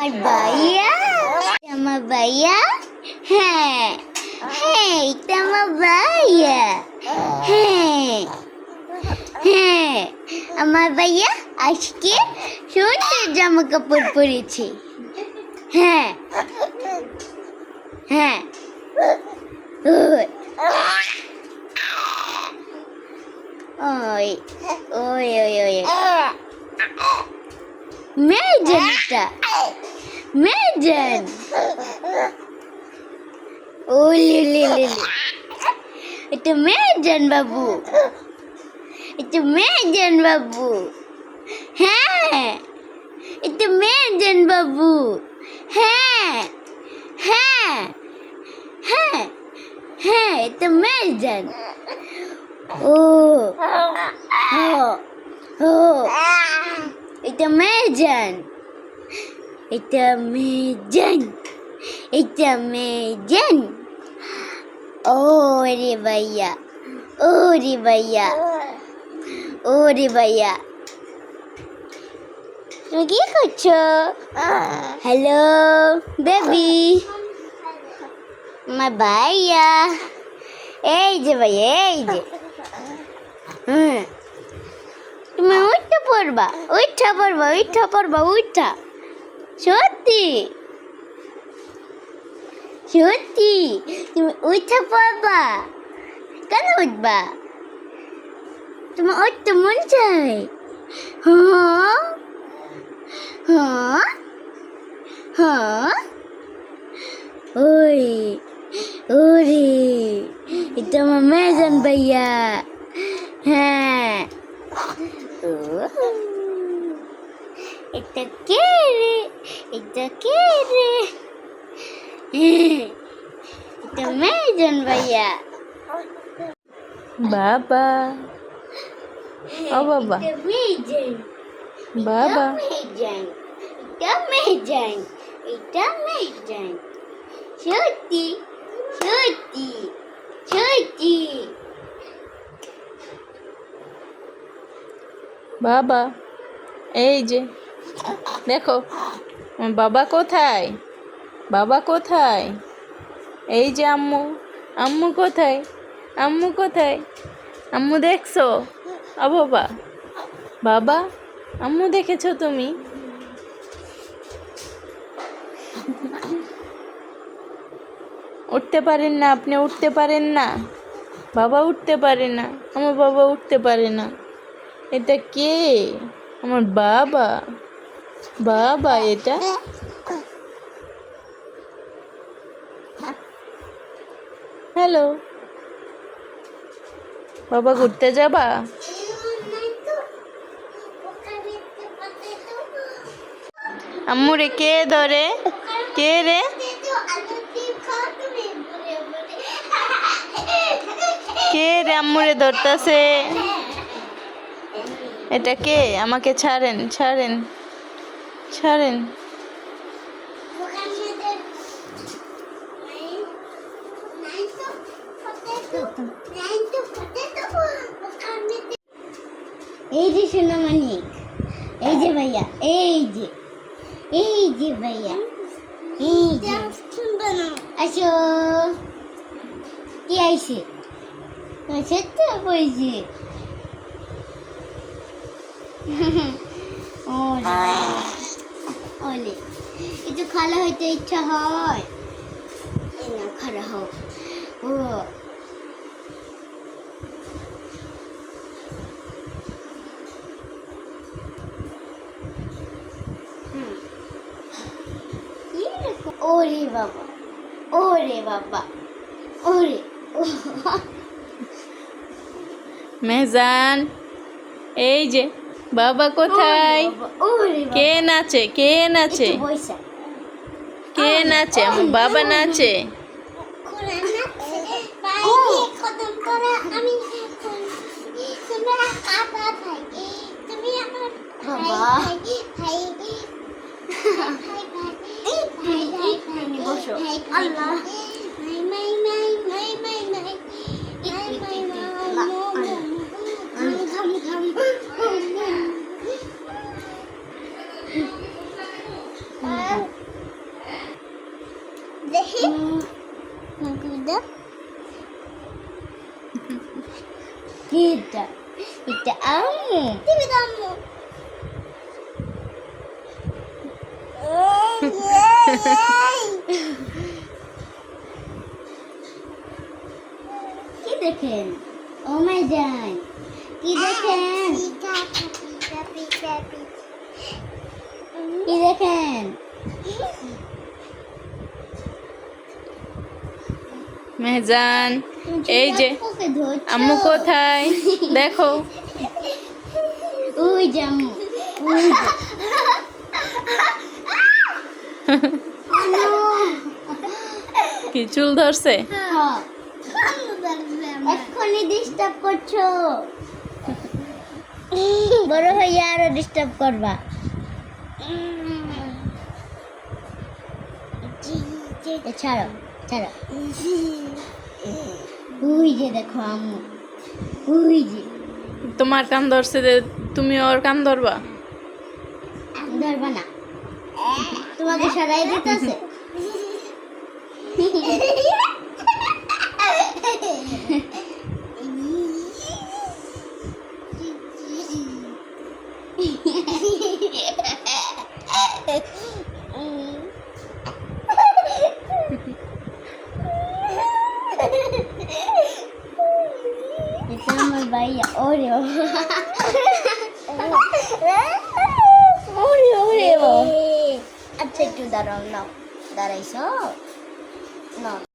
আমার ভাইয়া, আমার ভাইয়া, হ্যাঁ হ্যাঁ এটা আমার ভাইয়া, হ্যাঁ হ্যাঁ আমার ভাইয়া আজকে সুন্দর জামা কাপড় পরেছে, হ্যাঁ হ্যাঁ ওই ওই ওই ওই ওই মেয়েটা মেজন ওলে লে লে এটা মেজন বাবু, এটা মেজন বাবু, হ্যাঁ এটা মেজন বাবু, হ্যাঁ হ্যাঁ হ্যাঁ হ্যাঁ এটা মেজন ও ও এটা মেজন, এটা মেজন, এটা মেজন ও রে ভাইয়া, ও রে ভাইয়া, ও রে ভাইয়া তুমি কি করছো? হ্যালো বেবি, আমার ভাইয়া এই যে ভাইয়া, এই যে তুমি উঠতে পড়বা, উঠা পড়বা, উঠা পড়বা, উঠা সত্যি সত্যি তুমি উঠে পড়বা, কেন উঠবা? তোমার উঠতে মন চাই? হ্যাঁ হ্যাঁ হ্যাঁ ওই ওরে এটা আমার মেজন ভাইয়া, হ্যাঁ এটা কে রে, এটা কে রে, এটা মেজন ভাইয়া বাবা, ও বাবা, এটা মেজন, বাবা, মেজন, এটা মেজন, এটা মেজন সত্যি সত্যি সত্যি বাবা, এই যে দেখো আমার বাবা কোথায়, বাবা কোথায়, এই যে আম্মু, আম্মু কোথায়, আম্মু কোথায়, আম্মু দেখছো? ও বাবা, বাবা আম্মু দেখেছো তুমি? উঠতে পারেন না আপনি, উঠতে পারেন না, বাবা উঠতে পারে না, আমার বাবা উঠতে পারে না। এটা কে? আমার বাবা, বাবা এটা। হ্যালো বাবা, ঘুরতে যাবা? আম্মুরে কে ধরে, কে রে? কে রে আম্মুরে ধরতেছে? এটা কে? আমাকে ছাড়েন, ছাড়েন, ছাড়েন। এই যে সোনামণি, এই যে ভাইয়া, এই যে, এই যে ভাইয়া, এই যে আসো, কি আইছে সত্যি বলছি ওলে একটু খালা হইতে ইচ্ছা হয়, এই না খালা হোক ও ওরে বাবা, ওরে বাবা, ওরে মেহজান, এই যে বাবা কোথায়? কে নাচে, কে নাচে, কে নাচে? আমার বাবা নাচে। আল্লাহ দেখি কি এটা? এটা আম্মু। তুমি তো আম্মু। কি দেখেন? ও মাই জান, কি দেখেন? কি দেখেন? মেহজান, এই যে আম্মু কোথায় দেখো। ওই যে আম্মু, ওই যে। কি চুল ধরছে? হ্যাঁ। এক্ষুনি ডিস্টার্ব করছো, বড় হইয়া আরো ডিস্টার্ব করবা। ছাড়ো ছাড়ো। ওই যে দেখো আম্মু, ওই যে। তোমার কান ধরছে যে তুমি ওর কান ধরবা? ধরবা না, তোমাকে সরাই দিতেছে। এটা আমার ভাইয়া। ওরে ওরে ওরে, আচ্ছা একটু দাঁড়াও, নাও দাঁড়াইছো, নাও।